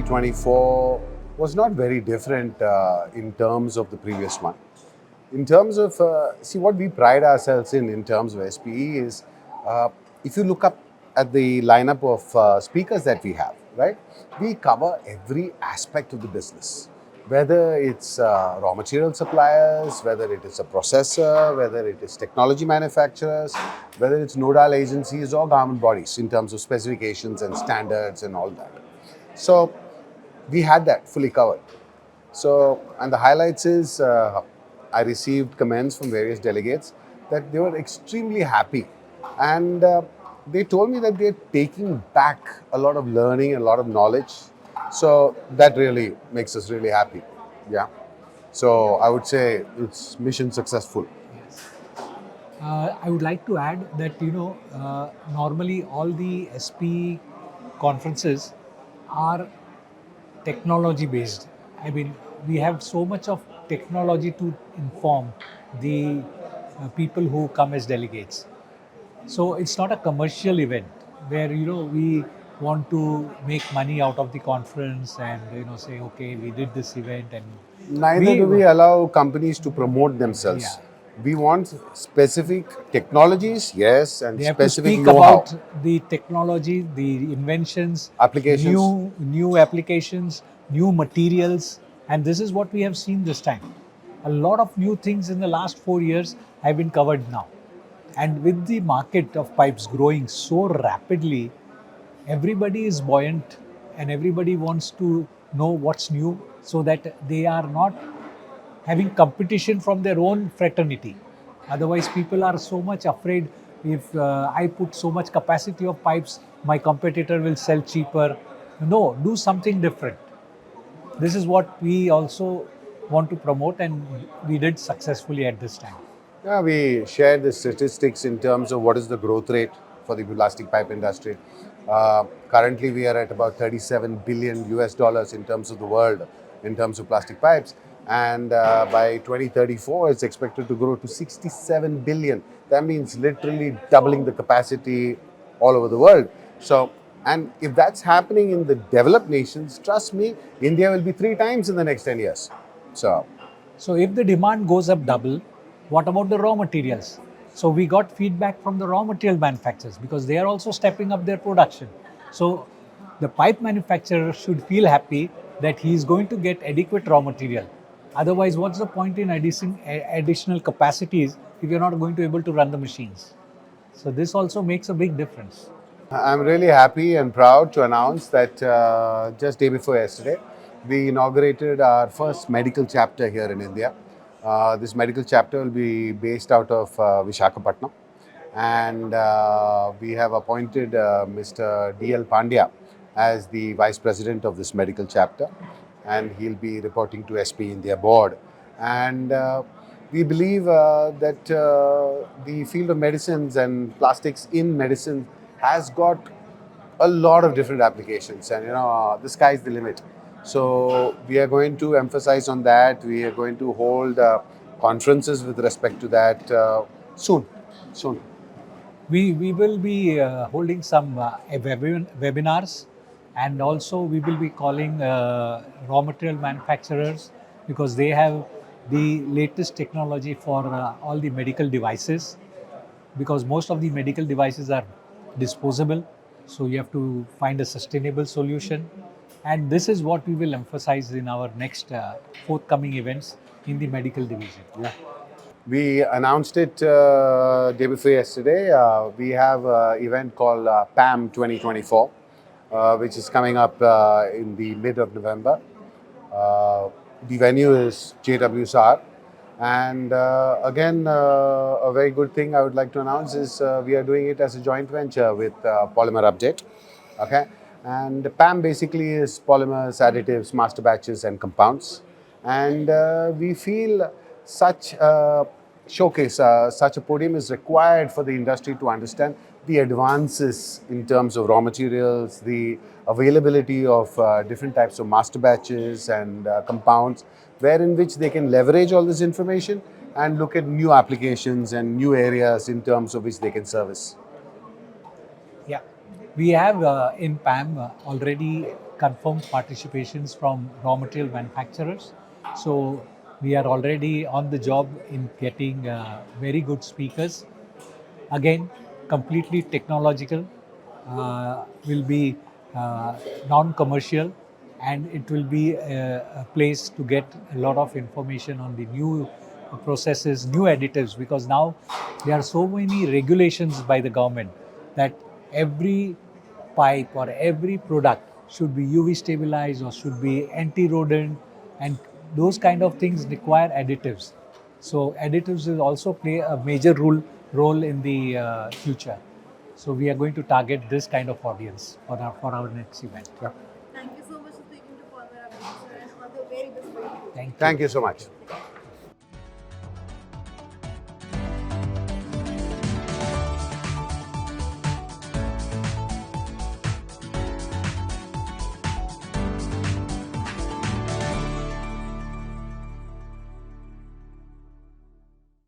2024 was not very different in terms of the previous one. In terms of, see, what we pride ourselves in terms of SPE is, if you look up at the lineup of speakers that we have, right, we cover every aspect of the business. Whether it's raw material suppliers, whether it is a processor, whether it is technology manufacturers, whether it's nodal agencies or government bodies in terms of specifications and standards and all that. So we had that fully covered. So, and the highlights is I received comments from various delegates that they were extremely happy, and they told me that they're taking back a lot of learning, a lot of knowledge. So that really makes us really happy. Yeah. So I would say it's mission successful. I would like to add that normally all the SP conferences are technology based. I mean, we have so much of technology to inform the people who come as delegates. So it's not a commercial event where we want to make money out of the conference and say okay we did this event and Neither we do we allow companies to promote themselves. yeah We want specific technologies, yes, and they have to specific speak know-how, about the technology, the inventions, applications. new applications, new materials, and this is what we have seen this time. A lot of new things in the last 4 years have been covered now, and with the market of pipes growing so rapidly, everybody is buoyant and everybody wants to know what's new so that they are not having competition from their own fraternity. Otherwise, people are so much afraid if I put so much capacity of pipes, my competitor will sell cheaper. No, do something different. This is what we also want to promote, and we did successfully at this time. Yeah, we shared the statistics in terms of what is the growth rate for the plastic pipe industry. Currently, we are at about 37 billion US dollars in terms of the world, in terms of plastic pipes. And by 2034, it's expected to grow to 67 billion. That means literally doubling the capacity all over the world. So, and if that's happening in the developed nations, trust me, India will be 3 times in the next 10 years. So, So if the demand goes up double, what about the raw materials? So we got feedback from the raw material manufacturers because they are also stepping up their production. So the pipe manufacturer should feel happy that he is going to get adequate raw material. Otherwise, what's the point in additional capacities if you're not going to be able to run the machines? So this also makes a big difference. I'm really happy and proud to announce that just day before yesterday, we inaugurated our first medical chapter here in India. This medical chapter will be based out of Visakhapatnam, and we have appointed Mr. D.L. Pandya as the Vice President of this medical chapter, and he'll be reporting to SP India board. And we believe that the field of medicines and plastics in medicine has got a lot of different applications, and the sky is the limit. So we are going to emphasize on that. We are going to hold conferences with respect to that soon. Soon. We will be holding some webinars, and also we will be calling raw material manufacturers because they have the latest technology for all the medical devices, because most of the medical devices are disposable, so you have to find a sustainable solution, and this is what we will emphasize in our next forthcoming events in the medical division. Yeah. We announced it day before yesterday. We have an event called PAM 2024, which is coming up in the mid of November. The venue is JWSR. And again, a very good thing I would like to announce is we are doing it as a joint venture with Polymer Update. Okay, and PAM basically is polymers, additives, master batches, and compounds. And we feel such a showcase, such a podium is required for the industry to understand the advances in terms of raw materials, the availability of different types of master batches and compounds, wherein which they can leverage all this information and look at new applications and new areas in terms of which they can service. Yeah, we have in PAM already confirmed participations from raw material manufacturers. So we are already on the job in getting very good speakers. Again, completely technological, will be non-commercial, and it will be a place to get a lot of information on the new processes, new additives, because now there are so many regulations by the government that every pipe or every product should be UV stabilized or should be anti-rodent, and those kind of things require additives. So additives will also play a major role in the future. So we are going to target this kind of audience for our next event. Yeah. Thank you so much for speaking to Palmer Abhi, sir, and all the very best for you. Thank you. Thank you so much.